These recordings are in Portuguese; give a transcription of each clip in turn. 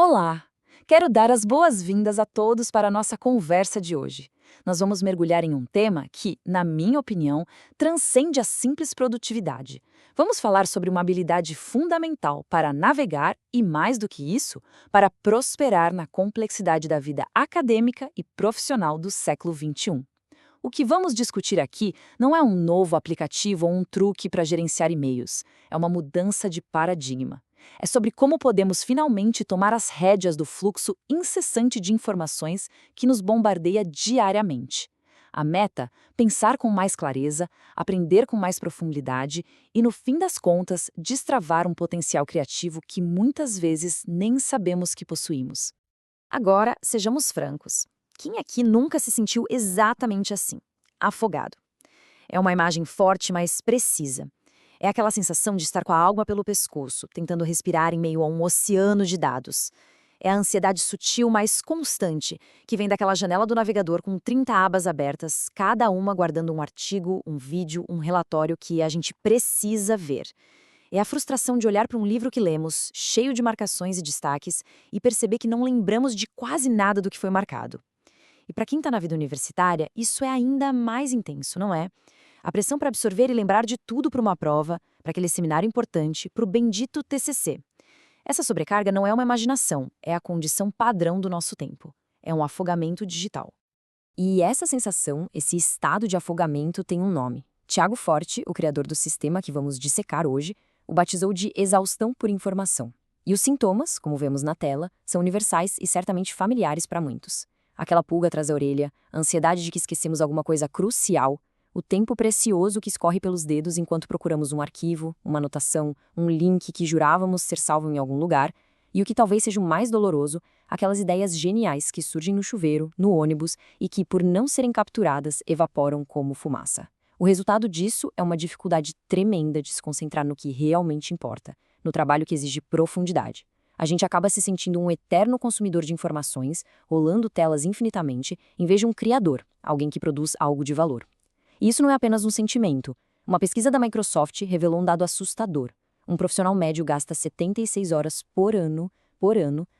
Olá! Quero dar as boas-vindas a todos para a nossa conversa de hoje. Nós vamos mergulhar em um tema que, na minha opinião, transcende a simples produtividade. Vamos falar sobre uma habilidade fundamental para navegar e, mais do que isso, para prosperar na complexidade da vida acadêmica e profissional do século XXI. O que vamos discutir aqui não é um novo aplicativo ou um truque para gerenciar e-mails. É uma mudança de paradigma. É sobre como podemos finalmente tomar as rédeas do fluxo incessante de informações que nos bombardeia diariamente. A meta: pensar com mais clareza, aprender com mais profundidade e, no fim das contas, destravar um potencial criativo que muitas vezes nem sabemos que possuímos. Agora, sejamos francos. Quem aqui nunca se sentiu exatamente assim? Afogado. É uma imagem forte, mas precisa. É aquela sensação de estar com a alma pelo pescoço, tentando respirar em meio a um oceano de dados. É a ansiedade sutil, mas constante, que vem daquela janela do navegador com 30 abas abertas, cada uma guardando um artigo, um vídeo, um relatório que a gente precisa ver. É a frustração de olhar para um livro que lemos, cheio de marcações e destaques, e perceber que não lembramos de quase nada do que foi marcado. E para quem está na vida universitária, isso é ainda mais intenso, não é? A pressão para absorver e lembrar de tudo para uma prova, para aquele seminário importante, para o bendito TCC. Essa sobrecarga não é uma imaginação, é a condição padrão do nosso tempo. É um afogamento digital. E essa sensação, esse estado de afogamento tem um nome. Tiago Forte, o criador do sistema que vamos dissecar hoje, o batizou de exaustão por informação. E os sintomas, como vemos na tela, são universais e certamente familiares para muitos. Aquela pulga atrás da orelha, a ansiedade de que esquecemos alguma coisa crucial, o tempo precioso que escorre pelos dedos enquanto procuramos um arquivo, uma anotação, um link que jurávamos ser salvo em algum lugar, e o que talvez seja o mais doloroso, aquelas ideias geniais que surgem no chuveiro, no ônibus e que, por não serem capturadas, evaporam como fumaça. O resultado disso é uma dificuldade tremenda de se concentrar no que realmente importa, no trabalho que exige profundidade. A gente acaba se sentindo um eterno consumidor de informações, rolando telas infinitamente, em vez de um criador, alguém que produz algo de valor. E isso não é apenas um sentimento. Uma pesquisa da Microsoft revelou um dado assustador. Um profissional médio gasta 76 horas por ano,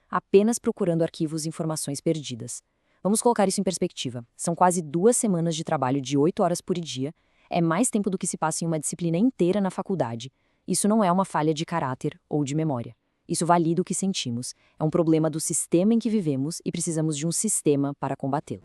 apenas procurando arquivos e informações perdidas. Vamos colocar isso em perspectiva. São quase 2 semanas de trabalho de 8 horas por dia. É mais tempo do que se passa em uma disciplina inteira na faculdade. Isso não é uma falha de caráter ou de memória. Isso valida o que sentimos. É um problema do sistema em que vivemos e precisamos de um sistema para combatê-lo.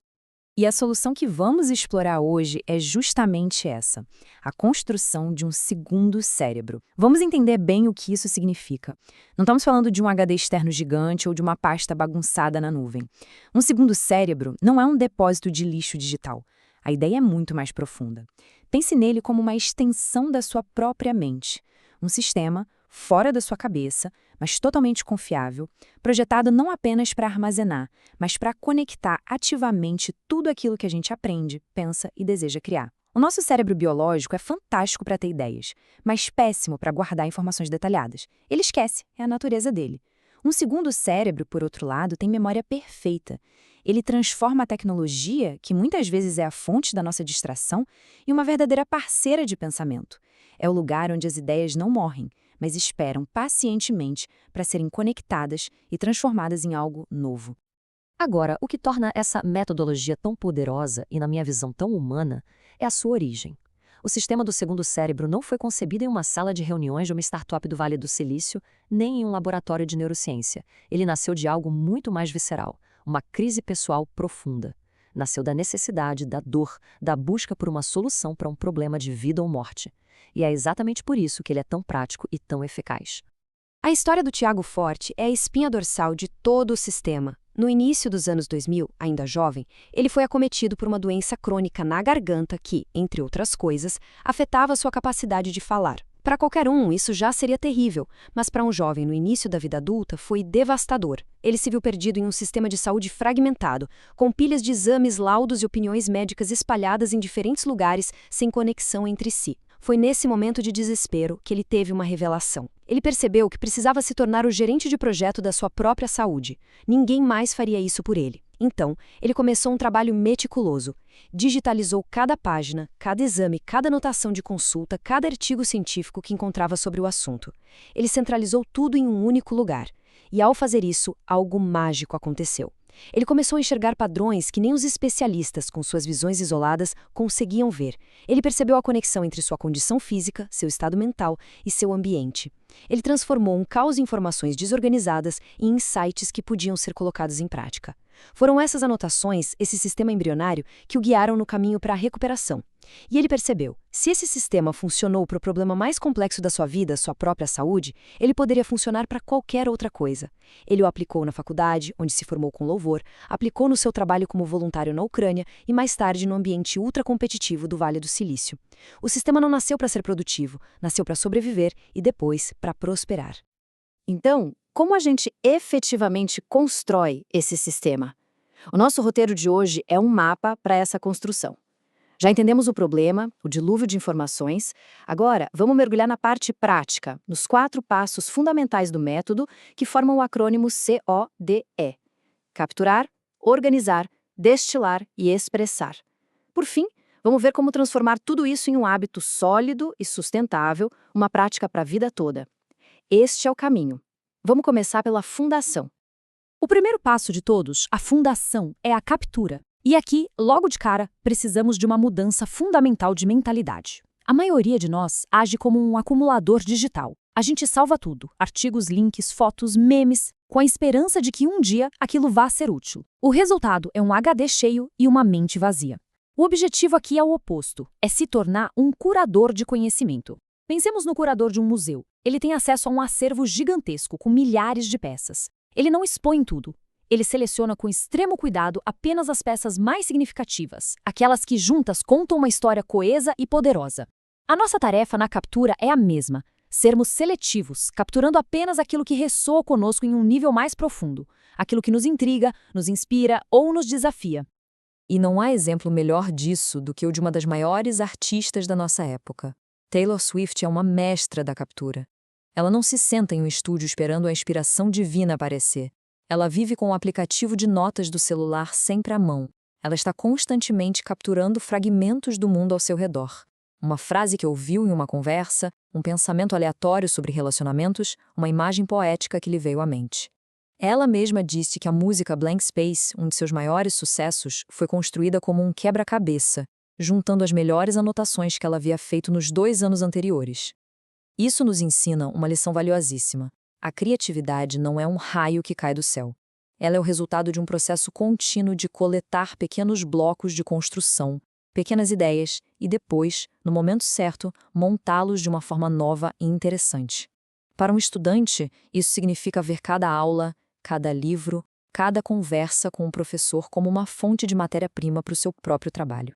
E a solução que vamos explorar hoje é justamente essa: a construção de um segundo cérebro. Vamos entender bem o que isso significa. Não estamos falando de um HD externo gigante ou de uma pasta bagunçada na nuvem. Um segundo cérebro não é um depósito de lixo digital. A ideia é muito mais profunda. Pense nele como uma extensão da sua própria mente. Um sistema fora da sua cabeça, mas totalmente confiável, projetado não apenas para armazenar, mas para conectar ativamente tudo aquilo que a gente aprende, pensa e deseja criar. O nosso cérebro biológico é fantástico para ter ideias, mas péssimo para guardar informações detalhadas. Ele esquece, é a natureza dele. Um segundo cérebro, por outro lado, tem memória perfeita. Ele transforma a tecnologia, que muitas vezes é a fonte da nossa distração, em uma verdadeira parceira de pensamento. É o lugar onde as ideias não morrem, mas esperam pacientemente para serem conectadas e transformadas em algo novo. Agora, o que torna essa metodologia tão poderosa e, na minha visão, tão humana, é a sua origem. O sistema do segundo cérebro não foi concebido em uma sala de reuniões de uma startup do Vale do Silício, nem em um laboratório de neurociência. Ele nasceu de algo muito mais visceral, uma crise pessoal profunda. Nasceu da necessidade, da dor, da busca por uma solução para um problema de vida ou morte. E é exatamente por isso que ele é tão prático e tão eficaz. A história do Tiago Forte é a espinha dorsal de todo o sistema. No início dos anos 2000, ainda jovem, ele foi acometido por uma doença crônica na garganta que, entre outras coisas, afetava sua capacidade de falar. Para qualquer um, isso já seria terrível, mas para um jovem no início da vida adulta foi devastador. Ele se viu perdido em um sistema de saúde fragmentado, com pilhas de exames, laudos e opiniões médicas espalhadas em diferentes lugares, sem conexão entre si. Foi nesse momento de desespero que ele teve uma revelação. Ele percebeu que precisava se tornar o gerente de projeto da sua própria saúde. Ninguém mais faria isso por ele. Então, ele começou um trabalho meticuloso. Digitalizou cada página, cada exame, cada anotação de consulta, cada artigo científico que encontrava sobre o assunto. Ele centralizou tudo em um único lugar. E ao fazer isso, algo mágico aconteceu. Ele começou a enxergar padrões que nem os especialistas, com suas visões isoladas, conseguiam ver. Ele percebeu a conexão entre sua condição física, seu estado mental e seu ambiente. Ele transformou um caos de informações desorganizadas em insights que podiam ser colocados em prática. Foram essas anotações, esse sistema embrionário, que o guiaram no caminho para a recuperação. E ele percebeu, se esse sistema funcionou para o problema mais complexo da sua vida, sua própria saúde, ele poderia funcionar para qualquer outra coisa. Ele o aplicou na faculdade, onde se formou com louvor, aplicou no seu trabalho como voluntário na Ucrânia e mais tarde no ambiente ultracompetitivo do Vale do Silício. O sistema não nasceu para ser produtivo, nasceu para sobreviver e depois para prosperar. Então, como a gente efetivamente constrói esse sistema? O nosso roteiro de hoje é um mapa para essa construção. Já entendemos o problema, o dilúvio de informações. Agora, vamos mergulhar na parte prática, nos 4 passos fundamentais do método que formam o acrônimo CODE: capturar, organizar, destilar e expressar. Por fim, vamos ver como transformar tudo isso em um hábito sólido e sustentável, uma prática para a vida toda. Este é o caminho. Vamos começar pela fundação. O primeiro passo de todos, a fundação, é a captura. E aqui, logo de cara, precisamos de uma mudança fundamental de mentalidade. A maioria de nós age como um acumulador digital. A gente salva tudo, artigos, links, fotos, memes, com a esperança de que um dia aquilo vá ser útil. O resultado é um HD cheio e uma mente vazia. O objetivo aqui é o oposto, é se tornar um curador de conhecimento. Pensemos no curador de um museu. Ele tem acesso a um acervo gigantesco, com milhares de peças. Ele não expõe tudo. Ele seleciona com extremo cuidado apenas as peças mais significativas, aquelas que juntas contam uma história coesa e poderosa. A nossa tarefa na captura é a mesma, sermos seletivos, capturando apenas aquilo que ressoa conosco em um nível mais profundo, aquilo que nos intriga, nos inspira ou nos desafia. E não há exemplo melhor disso do que o de uma das maiores artistas da nossa época. Taylor Swift é uma mestra da captura. Ela não se senta em um estúdio esperando a inspiração divina aparecer. Ela vive com o aplicativo de notas do celular sempre à mão. Ela está constantemente capturando fragmentos do mundo ao seu redor. Uma frase que ouviu em uma conversa, um pensamento aleatório sobre relacionamentos, uma imagem poética que lhe veio à mente. Ela mesma disse que a música Blank Space, um de seus maiores sucessos, foi construída como um quebra-cabeça, juntando as melhores anotações que ela havia feito nos 2 anos anteriores. Isso nos ensina uma lição valiosíssima. A criatividade não é um raio que cai do céu. Ela é o resultado de um processo contínuo de coletar pequenos blocos de construção, pequenas ideias e depois, no momento certo, montá-los de uma forma nova e interessante. Para um estudante, isso significa ver cada aula, cada livro, cada conversa com o professor como uma fonte de matéria-prima para o seu próprio trabalho.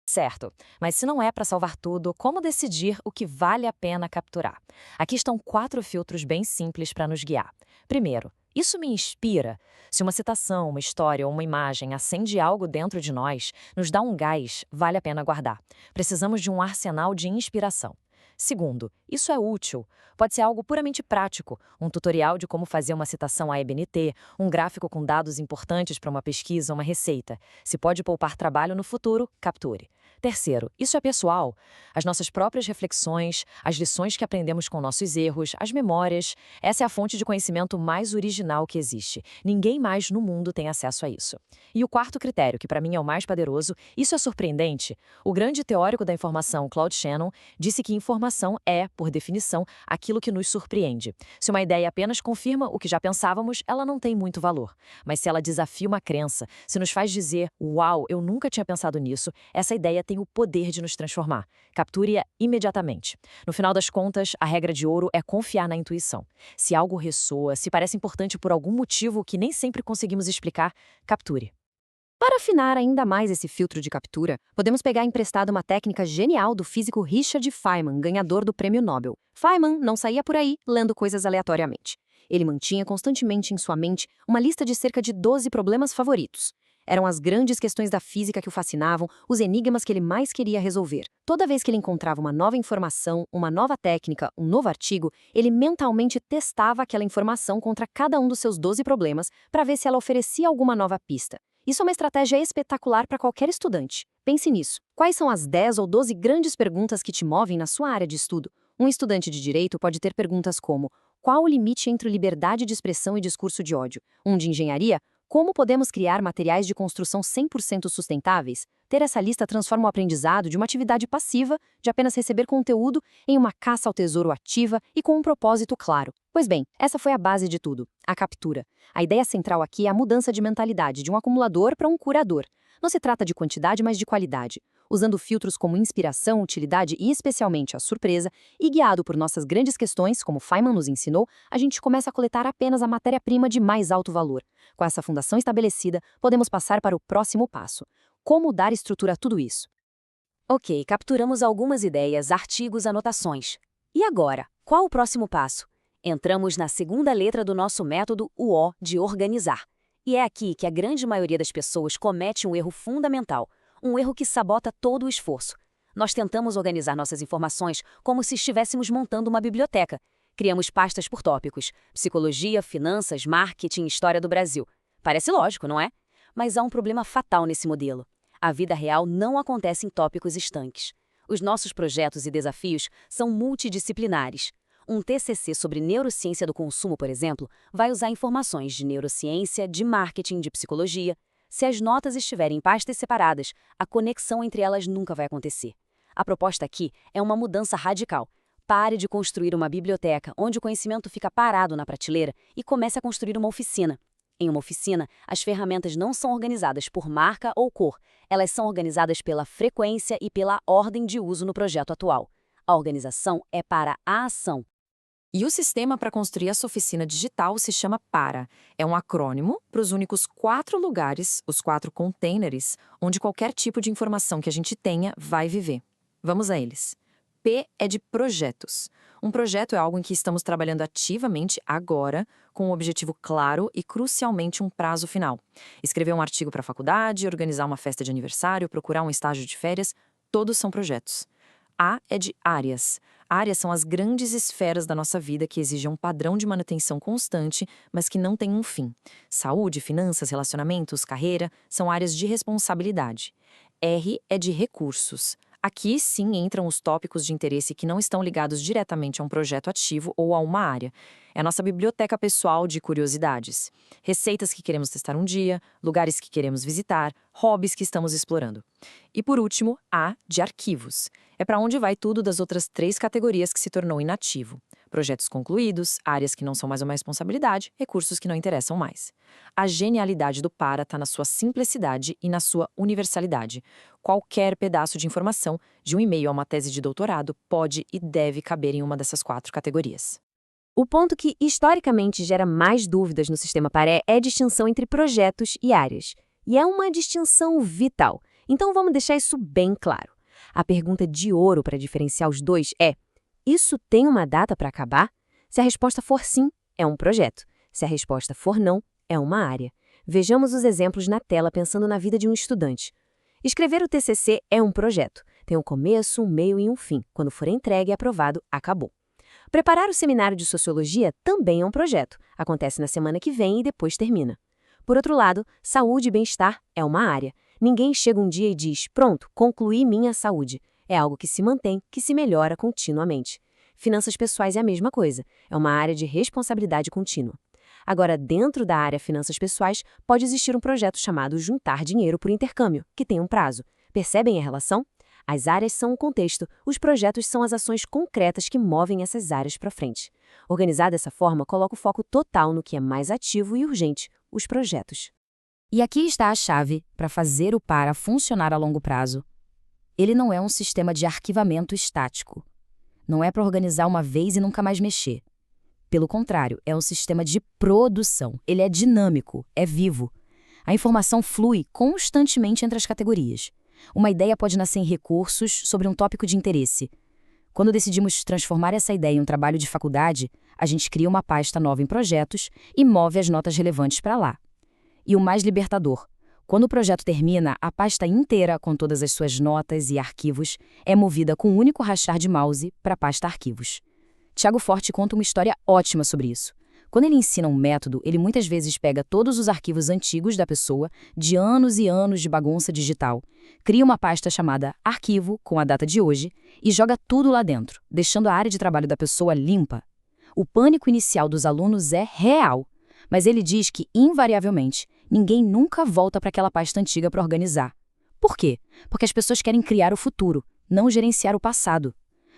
Certo, mas se não é para salvar tudo, como decidir o que vale a pena capturar? Aqui estão 4 filtros bem simples para nos guiar. Primeiro, isso me inspira. Se uma citação, uma história ou uma imagem acende algo dentro de nós, nos dá um gás, vale a pena guardar. Precisamos de um arsenal de inspiração. Segundo, isso é útil. Pode ser algo puramente prático, um tutorial de como fazer uma citação AEBNT, um gráfico com dados importantes para uma pesquisa ou uma receita. Se pode poupar trabalho no futuro, capture. Terceiro, isso é pessoal. As nossas próprias reflexões, as lições que aprendemos com nossos erros, as memórias. Essa é a fonte de conhecimento mais original que existe. Ninguém mais no mundo tem acesso a isso. E o quarto critério, que para mim é o mais poderoso, isso é surpreendente. O grande teórico da informação, Claude Shannon, disse que informação é, por definição, aquilo que nos surpreende. Se uma ideia apenas confirma o que já pensávamos, ela não tem muito valor. Mas se ela desafia uma crença, se nos faz dizer, uau, eu nunca tinha pensado nisso, essa ideia tem o poder de nos transformar. Capture-a imediatamente. No final das contas, a regra de ouro é confiar na intuição. Se algo ressoa, se parece importante por algum motivo que nem sempre conseguimos explicar, capture. Para afinar ainda mais esse filtro de captura, podemos pegar emprestado uma técnica genial do físico Richard Feynman, ganhador do Prêmio Nobel. Feynman não saía por aí lendo coisas aleatoriamente. Ele mantinha constantemente em sua mente uma lista de cerca de 12 problemas favoritos. Eram as grandes questões da física que o fascinavam, os enigmas que ele mais queria resolver. Toda vez que ele encontrava uma nova informação, uma nova técnica, um novo artigo, ele mentalmente testava aquela informação contra cada um dos seus 12 problemas para ver se ela oferecia alguma nova pista. Isso é uma estratégia espetacular para qualquer estudante. Pense nisso. Quais são as 10 ou 12 grandes perguntas que te movem na sua área de estudo? Um estudante de direito pode ter perguntas como: Qual o limite entre liberdade de expressão e discurso de ódio? Um de engenharia? Como podemos criar materiais de construção 100% sustentáveis? Ter essa lista transforma o aprendizado de uma atividade passiva, de apenas receber conteúdo, em uma caça ao tesouro ativa e com um propósito claro. Pois bem, essa foi a base de tudo, a captura. A ideia central aqui é a mudança de mentalidade de um acumulador para um curador. Não se trata de quantidade, mas de qualidade. Usando filtros como inspiração, utilidade e especialmente a surpresa, e guiado por nossas grandes questões, como Feynman nos ensinou, a gente começa a coletar apenas a matéria-prima de mais alto valor. Com essa fundação estabelecida, podemos passar para o próximo passo. Como dar estrutura a tudo isso? Ok, capturamos algumas ideias, artigos, anotações. E agora, qual o próximo passo? Entramos na segunda letra do nosso método, o O de organizar. E é aqui que a grande maioria das pessoas comete um erro fundamental, um erro que sabota todo o esforço. Nós tentamos organizar nossas informações como se estivéssemos montando uma biblioteca. Criamos pastas por tópicos: psicologia, finanças, marketing, história do Brasil. Parece lógico, não é? Mas há um problema fatal nesse modelo. A vida real não acontece em tópicos estanques. Os nossos projetos e desafios são multidisciplinares. Um TCC sobre neurociência do consumo, por exemplo, vai usar informações de neurociência, de marketing, de psicologia. Se as notas estiverem em pastas separadas, a conexão entre elas nunca vai acontecer. A proposta aqui é uma mudança radical. Pare de construir uma biblioteca onde o conhecimento fica parado na prateleira e comece a construir uma oficina. Em uma oficina, as ferramentas não são organizadas por marca ou cor, elas são organizadas pela frequência e pela ordem de uso no projeto atual. A organização é para a ação. E o sistema para construir essa oficina digital se chama PARA. É um acrônimo para os únicos 4 lugares, os 4 containers, onde qualquer tipo de informação que a gente tenha vai viver. Vamos a eles. P é de projetos. Um projeto é algo em que estamos trabalhando ativamente agora, com um objetivo claro e, crucialmente, um prazo final. Escrever um artigo para a faculdade, organizar uma festa de aniversário, procurar um estágio de férias, todos são projetos. A é de áreas. Áreas são as grandes esferas da nossa vida que exigem um padrão de manutenção constante, mas que não têm um fim. Saúde, finanças, relacionamentos, carreira são áreas de responsabilidade. R é de recursos. Aqui, sim, entram os tópicos de interesse que não estão ligados diretamente a um projeto ativo ou a uma área. É a nossa biblioteca pessoal de curiosidades. Receitas que queremos testar um dia, lugares que queremos visitar, hobbies que estamos explorando. E por último, A de arquivos. É para onde vai tudo das outras 3 categorias que se tornou inativo. Projetos concluídos, áreas que não são mais uma responsabilidade, recursos que não interessam mais. A genialidade do PARA está na sua simplicidade e na sua universalidade. Qualquer pedaço de informação, de um e-mail a uma tese de doutorado, pode e deve caber em uma dessas 4 categorias. O ponto que, historicamente, gera mais dúvidas no sistema PARE é a distinção entre projetos e áreas. E é uma distinção vital. Então vamos deixar isso bem claro. A pergunta de ouro para diferenciar os dois é: isso tem uma data para acabar? Se a resposta for sim, é um projeto. Se a resposta for não, é uma área. Vejamos os exemplos na tela pensando na vida de um estudante. Escrever o TCC é um projeto. Tem um começo, um meio e um fim. Quando for entregue e aprovado, acabou. Preparar o seminário de Sociologia também é um projeto. Acontece na semana que vem e depois termina. Por outro lado, saúde e bem-estar é uma área. Ninguém chega um dia e diz: pronto, concluí minha saúde. É algo que se mantém, que se melhora continuamente. Finanças pessoais é a mesma coisa. É uma área de responsabilidade contínua. Agora, dentro da área finanças pessoais, pode existir um projeto chamado Juntar Dinheiro por Intercâmbio, que tem um prazo. Percebem a relação? As áreas são o contexto, os projetos são as ações concretas que movem essas áreas para frente. Organizar dessa forma coloca o foco total no que é mais ativo e urgente, os projetos. E aqui está a chave para fazer o PARA funcionar a longo prazo. Ele não é um sistema de arquivamento estático. Não é para organizar uma vez e nunca mais mexer. Pelo contrário, é um sistema de produção. Ele é dinâmico, é vivo. A informação flui constantemente entre as categorias. Uma ideia pode nascer em recursos sobre um tópico de interesse. Quando decidimos transformar essa ideia em um trabalho de faculdade, a gente cria uma pasta nova em projetos e move as notas relevantes para lá. E o mais libertador: quando o projeto termina, a pasta inteira, com todas as suas notas e arquivos, é movida com um único rachar de mouse para a pasta arquivos. Tiago Forte conta uma história ótima sobre isso. Quando ele ensina um método, ele muitas vezes pega todos os arquivos antigos da pessoa, de anos e anos de bagunça digital, cria uma pasta chamada Arquivo, com a data de hoje, e joga tudo lá dentro, deixando a área de trabalho da pessoa limpa. O pânico inicial dos alunos é real, mas ele diz que, invariavelmente, ninguém nunca volta para aquela pasta antiga para organizar. Por quê? Porque as pessoas querem criar o futuro, não gerenciar o passado.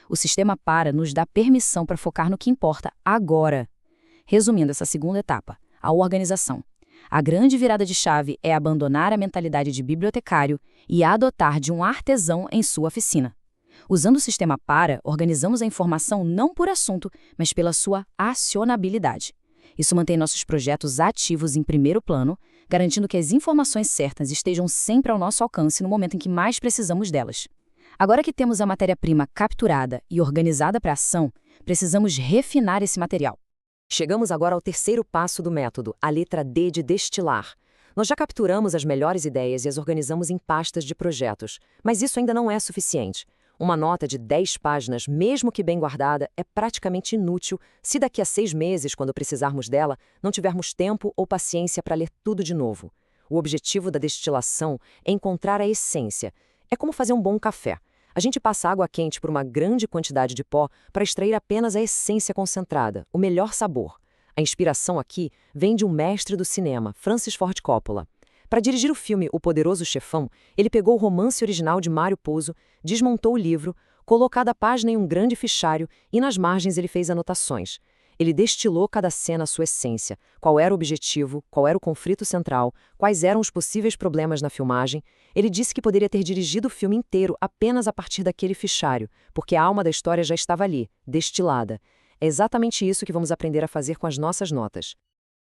O sistema para nos dá permissão para focar no que importa agora. Resumindo essa segunda etapa, a organização. A grande virada de chave é abandonar a mentalidade de bibliotecário e adotar de um artesão em sua oficina. Usando o sistema para, organizamos a informação não por assunto, mas pela sua acionabilidade. Isso mantém nossos projetos ativos em primeiro plano, garantindo que as informações certas estejam sempre ao nosso alcance no momento em que mais precisamos delas. Agora que temos a matéria-prima capturada e organizada para a ação, precisamos refinar esse material. Chegamos agora ao terceiro passo do método, a letra D de destilar. Nós já capturamos as melhores ideias e as organizamos em pastas de projetos, mas isso ainda não é suficiente. Uma nota de 10 páginas, mesmo que bem guardada, é praticamente inútil se daqui a 6 meses, quando precisarmos dela, não tivermos tempo ou paciência para ler tudo de novo. O objetivo da destilação é encontrar a essência. É como fazer um bom café. A gente passa água quente por uma grande quantidade de pó para extrair apenas a essência concentrada, o melhor sabor. A inspiração aqui vem de um mestre do cinema, Francis Ford Coppola. Para dirigir o filme O Poderoso Chefão, ele pegou o romance original de Mário Puzo, desmontou o livro, colocou cada página em um grande fichário e nas margens ele fez anotações. Ele destilou cada cena à sua essência, qual era o objetivo, qual era o conflito central, quais eram os possíveis problemas na filmagem. Ele disse que poderia ter dirigido o filme inteiro apenas a partir daquele fichário, porque a alma da história já estava ali, destilada. É exatamente isso que vamos aprender a fazer com as nossas notas.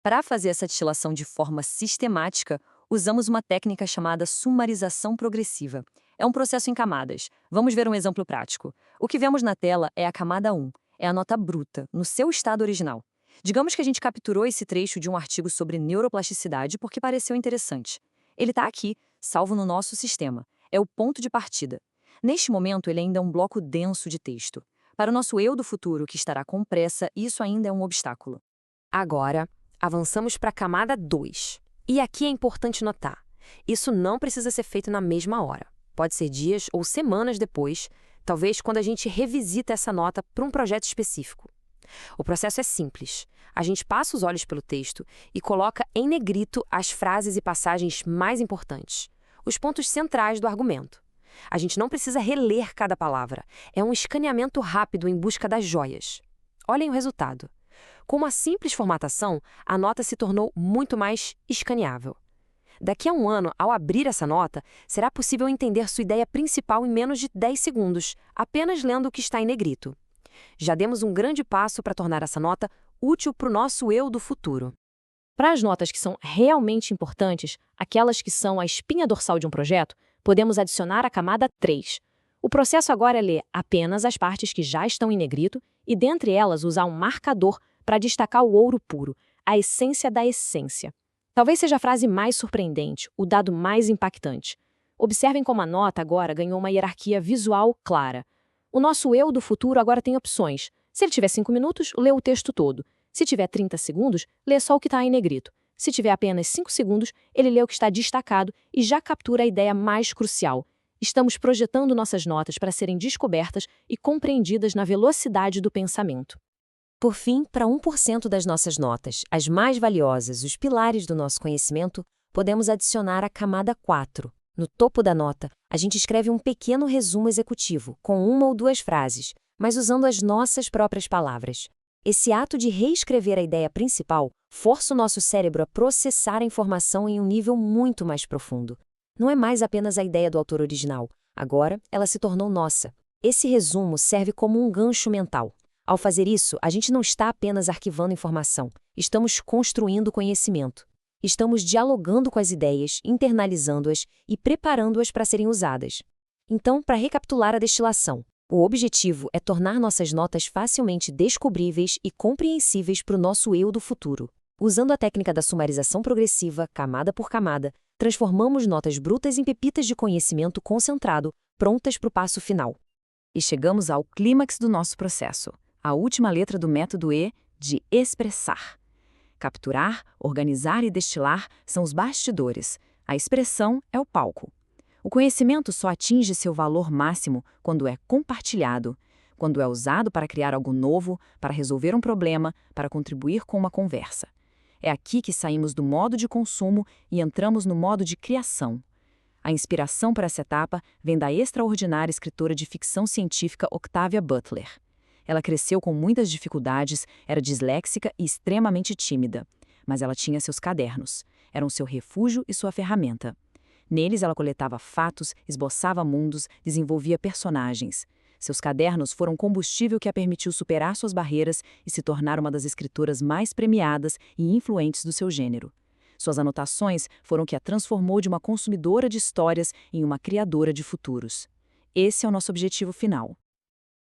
Para fazer essa destilação de forma sistemática, usamos uma técnica chamada sumarização progressiva. É um processo em camadas. Vamos ver um exemplo prático. O que vemos na tela é a camada 1. É a nota bruta, no seu estado original. Digamos que a gente capturou esse trecho de um artigo sobre neuroplasticidade porque pareceu interessante. Ele está aqui, salvo no nosso sistema. É o ponto de partida. Neste momento, ele ainda é um bloco denso de texto. Para o nosso eu do futuro, que estará com pressa, isso ainda é um obstáculo. Agora, avançamos para a camada 2. E aqui é importante notar, isso não precisa ser feito na mesma hora. Pode ser dias ou semanas depois, talvez quando a gente revisita essa nota para um projeto específico. O processo é simples. A gente passa os olhos pelo texto e coloca em negrito as frases e passagens mais importantes, os pontos centrais do argumento. A gente não precisa reler cada palavra. É um escaneamento rápido em busca das joias. Olhem o resultado. Com uma simples formatação, a nota se tornou muito mais escaneável. Daqui a um ano, ao abrir essa nota, será possível entender sua ideia principal em menos de 10 segundos, apenas lendo o que está em negrito. Já demos um grande passo para tornar essa nota útil para o nosso eu do futuro. Para as notas que são realmente importantes, aquelas que são a espinha dorsal de um projeto, podemos adicionar a camada 3. O processo agora é ler apenas as partes que já estão em negrito e, dentre elas, usar um marcador para destacar o ouro puro, a essência da essência. Talvez seja a frase mais surpreendente, o dado mais impactante. Observem como a nota agora ganhou uma hierarquia visual clara. O nosso eu do futuro agora tem opções. Se ele tiver 5 minutos, lê o texto todo. Se tiver 30 segundos, lê só o que está em negrito. Se tiver apenas 5 segundos, ele lê o que está destacado e já captura a ideia mais crucial. Estamos projetando nossas notas para serem descobertas e compreendidas na velocidade do pensamento. Por fim, para 1% das nossas notas, as mais valiosas, os pilares do nosso conhecimento, podemos adicionar a camada 4. No topo da nota, a gente escreve um pequeno resumo executivo, com 1 ou 2 frases, mas usando as nossas próprias palavras. Esse ato de reescrever a ideia principal força o nosso cérebro a processar a informação em um nível muito mais profundo. Não é mais apenas a ideia do autor original, agora ela se tornou nossa. Esse resumo serve como um gancho mental. Ao fazer isso, a gente não está apenas arquivando informação, estamos construindo conhecimento. Estamos dialogando com as ideias, internalizando-as e preparando-as para serem usadas. Então, para recapitular a destilação, o objetivo é tornar nossas notas facilmente descobríveis e compreensíveis para o nosso eu do futuro. Usando a técnica da sumarização progressiva, camada por camada, transformamos notas brutas em pepitas de conhecimento concentrado, prontas para o passo final. E chegamos ao clímax do nosso processo, a última letra do método E de expressar. Capturar, organizar e destilar são os bastidores. A expressão é o palco. O conhecimento só atinge seu valor máximo quando é compartilhado. quando é usado para criar algo novo, para resolver um problema, para contribuir com uma conversa. É aqui que saímos do modo de consumo e entramos no modo de criação. A inspiração para essa etapa vem da extraordinária escritora de ficção científica Octavia Butler. Ela cresceu com muitas dificuldades, era disléxica e extremamente tímida. Mas ela tinha seus cadernos. Eram seu refúgio e sua ferramenta. Neles ela coletava fatos, esboçava mundos, desenvolvia personagens. Seus cadernos foram o combustível que a permitiu superar suas barreiras e se tornar uma das escritoras mais premiadas e influentes do seu gênero. Suas anotações foram o que a transformou de uma consumidora de histórias em uma criadora de futuros. Esse é o nosso objetivo final.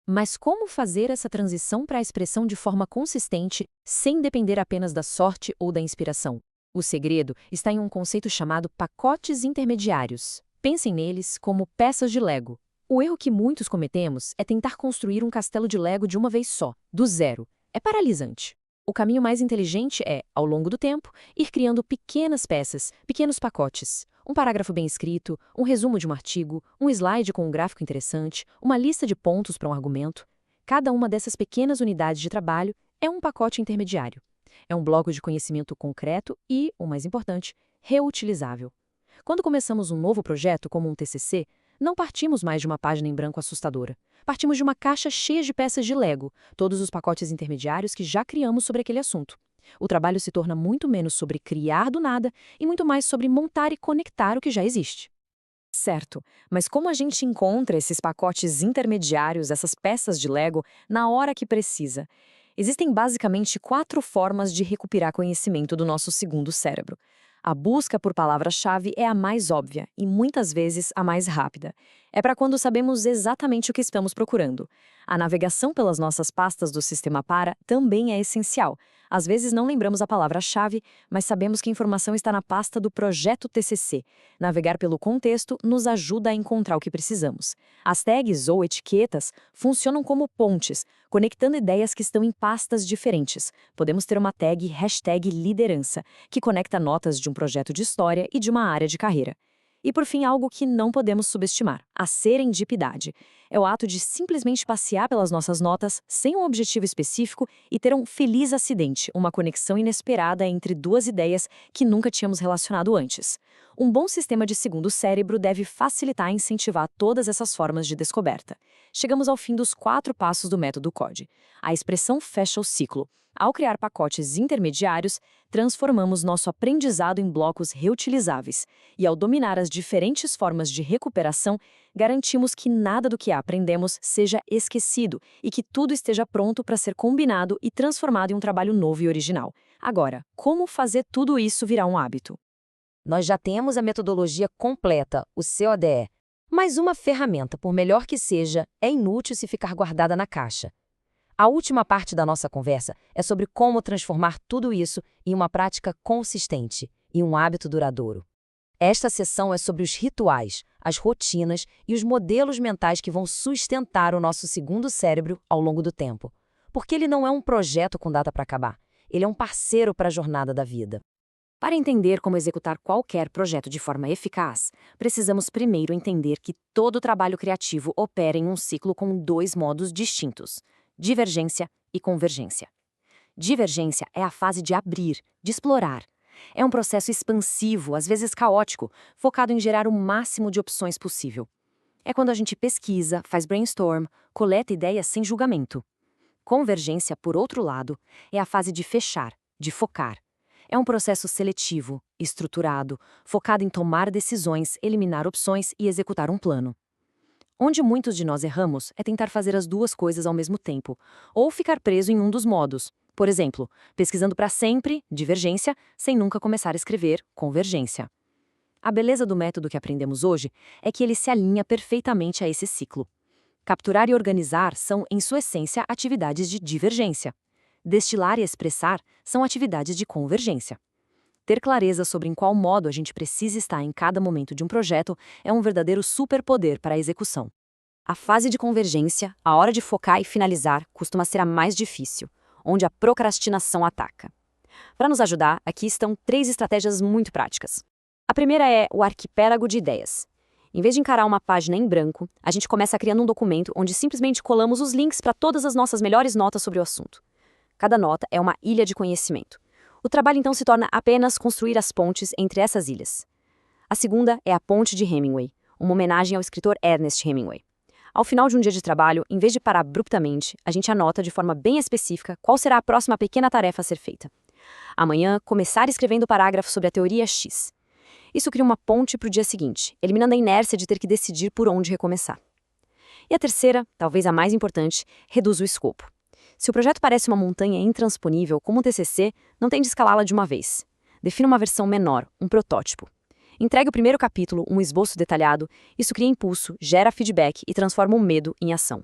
Mas como fazer essa transição para a expressão de forma consistente, sem depender apenas da sorte ou da inspiração? O segredo está em um conceito chamado pacotes intermediários. Pensem neles como peças de Lego. O erro que muitos cometemos é tentar construir um castelo de Lego de uma vez só, do zero. É paralisante. O caminho mais inteligente é, ao longo do tempo, ir criando pequenas peças, pequenos pacotes. Um parágrafo bem escrito, um resumo de um artigo, um slide com um gráfico interessante, uma lista de pontos para um argumento. Cada uma dessas pequenas unidades de trabalho é um pacote intermediário. É um bloco de conhecimento concreto e, o mais importante, reutilizável. Quando começamos um novo projeto, como um TCC, não partimos mais de uma página em branco assustadora. Partimos de uma caixa cheia de peças de Lego, todos os pacotes intermediários que já criamos sobre aquele assunto. O trabalho se torna muito menos sobre criar do nada e muito mais sobre montar e conectar o que já existe. Certo, mas como a gente encontra esses pacotes intermediários, essas peças de Lego, na hora que precisa? Existem basicamente 4 formas de recuperar conhecimento do nosso segundo cérebro. A busca por palavra-chave é a mais óbvia e, muitas vezes, a mais rápida. É para quando sabemos exatamente o que estamos procurando. A navegação pelas nossas pastas do sistema Para também é essencial. Às vezes não lembramos a palavra-chave, mas sabemos que a informação está na pasta do projeto TCC. Navegar pelo contexto nos ajuda a encontrar o que precisamos. As tags ou etiquetas funcionam como pontes, conectando ideias que estão em pastas diferentes. Podemos ter uma tag #liderança, que conecta notas de um projeto de história e de uma área de carreira. E, por fim, algo que não podemos subestimar, a serendipidade. É o ato de simplesmente passear pelas nossas notas sem um objetivo específico e ter um feliz acidente, uma conexão inesperada entre 2 ideias que nunca tínhamos relacionado antes. Um bom sistema de segundo cérebro deve facilitar e incentivar todas essas formas de descoberta. Chegamos ao fim dos 4 passos do método CODE. A expressão fecha o ciclo. Ao criar pacotes intermediários, transformamos nosso aprendizado em blocos reutilizáveis. E ao dominar as diferentes formas de recuperação, garantimos que nada do que aprendemos seja esquecido e que tudo esteja pronto para ser combinado e transformado em um trabalho novo e original. Agora, como fazer tudo isso virar um hábito? Nós já temos a metodologia completa, o CODE. Mas uma ferramenta, por melhor que seja, é inútil se ficar guardada na caixa. A última parte da nossa conversa é sobre como transformar tudo isso em uma prática consistente e um hábito duradouro. Esta sessão é sobre os rituais, as rotinas e os modelos mentais que vão sustentar o nosso segundo cérebro ao longo do tempo. Porque ele não é um projeto com data para acabar, ele é um parceiro para a jornada da vida. Para entender como executar qualquer projeto de forma eficaz, precisamos primeiro entender que todo trabalho criativo opera em um ciclo com 2 modos distintos: divergência e convergência. Divergência é a fase de abrir, de explorar. É um processo expansivo, às vezes caótico, focado em gerar o máximo de opções possível. É quando a gente pesquisa, faz brainstorm, coleta ideias sem julgamento. Convergência, por outro lado, é a fase de fechar, de focar. É um processo seletivo, estruturado, focado em tomar decisões, eliminar opções e executar um plano. Onde muitos de nós erramos é tentar fazer as 2 coisas ao mesmo tempo, ou ficar preso em um dos modos. Por exemplo, pesquisando para sempre, divergência, sem nunca começar a escrever, convergência. A beleza do método que aprendemos hoje é que ele se alinha perfeitamente a esse ciclo. Capturar e organizar são, em sua essência, atividades de divergência. Destilar e expressar são atividades de convergência. Ter clareza sobre em qual modo a gente precisa estar em cada momento de um projeto é um verdadeiro superpoder para a execução. A fase de convergência, a hora de focar e finalizar, costuma ser a mais difícil, onde a procrastinação ataca. Para nos ajudar, aqui estão 3 estratégias muito práticas. A primeira é o arquipélago de ideias. Em vez de encarar uma página em branco, a gente começa criando um documento onde simplesmente colamos os links para todas as nossas melhores notas sobre o assunto. Cada nota é uma ilha de conhecimento. O trabalho então se torna apenas construir as pontes entre essas ilhas. A segunda é a Ponte de Hemingway, uma homenagem ao escritor Ernest Hemingway. Ao final de um dia de trabalho, em vez de parar abruptamente, a gente anota de forma bem específica qual será a próxima pequena tarefa a ser feita. Amanhã, começar escrevendo o parágrafo sobre a teoria X. Isso cria uma ponte para o dia seguinte, eliminando a inércia de ter que decidir por onde recomeçar. E a terceira, talvez a mais importante, reduz o escopo. Se o projeto parece uma montanha intransponível, como um TCC, não tem de escalá-la de uma vez. Defina uma versão menor, um protótipo. Entregue o primeiro capítulo, um esboço detalhado, isso cria impulso, gera feedback e transforma o medo em ação.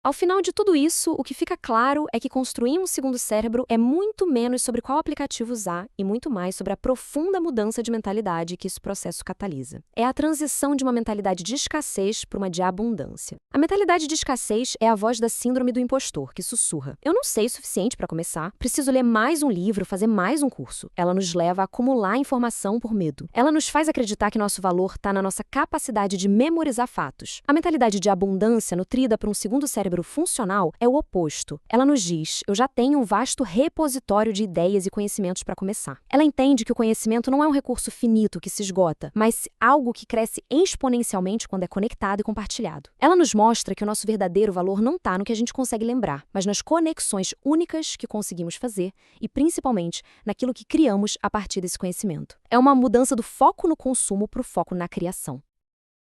Ao final de tudo isso, o que fica claro é que construir um segundo cérebro é muito menos sobre qual aplicativo usar e muito mais sobre a profunda mudança de mentalidade que esse processo catalisa. É a transição de uma mentalidade de escassez para uma de abundância. A mentalidade de escassez é a voz da síndrome do impostor, que sussurra: eu não sei o suficiente para começar, preciso ler mais um livro, fazer mais um curso. Ela nos leva a acumular informação por medo. Ela nos faz acreditar que nosso valor está na nossa capacidade de memorizar fatos. A mentalidade de abundância, nutrida por um segundo cérebro funcional, é o oposto. Ela nos diz: eu já tenho um vasto repositório de ideias e conhecimentos para começar. Ela entende que o conhecimento não é um recurso finito que se esgota, mas algo que cresce exponencialmente quando é conectado e compartilhado. Ela nos mostra que o nosso verdadeiro valor não está no que a gente consegue lembrar, mas nas conexões únicas que conseguimos fazer e, principalmente, naquilo que criamos a partir desse conhecimento. É uma mudança do foco no consumo para o foco na criação.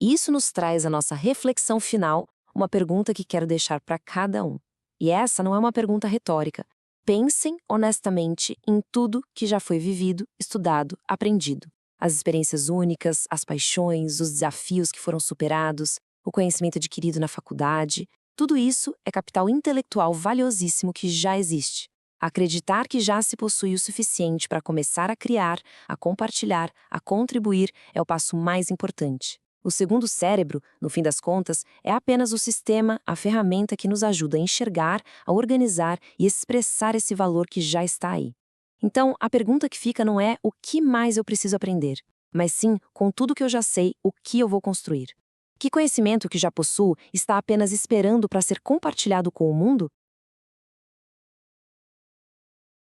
Isso nos traz a nossa reflexão final, uma pergunta que quero deixar para cada um. E essa não é uma pergunta retórica. Pensem honestamente em tudo que já foi vivido, estudado, aprendido. As experiências únicas, as paixões, os desafios que foram superados, o conhecimento adquirido na faculdade. Tudo isso é capital intelectual valiosíssimo que já existe. Acreditar que já se possui o suficiente para começar a criar, a compartilhar, a contribuir é o passo mais importante. O segundo cérebro, no fim das contas, é apenas o sistema, a ferramenta que nos ajuda a enxergar, a organizar e expressar esse valor que já está aí. Então, a pergunta que fica não é o que mais eu preciso aprender, mas sim, com tudo que eu já sei, o que eu vou construir. Que conhecimento que já possuo está apenas esperando para ser compartilhado com o mundo?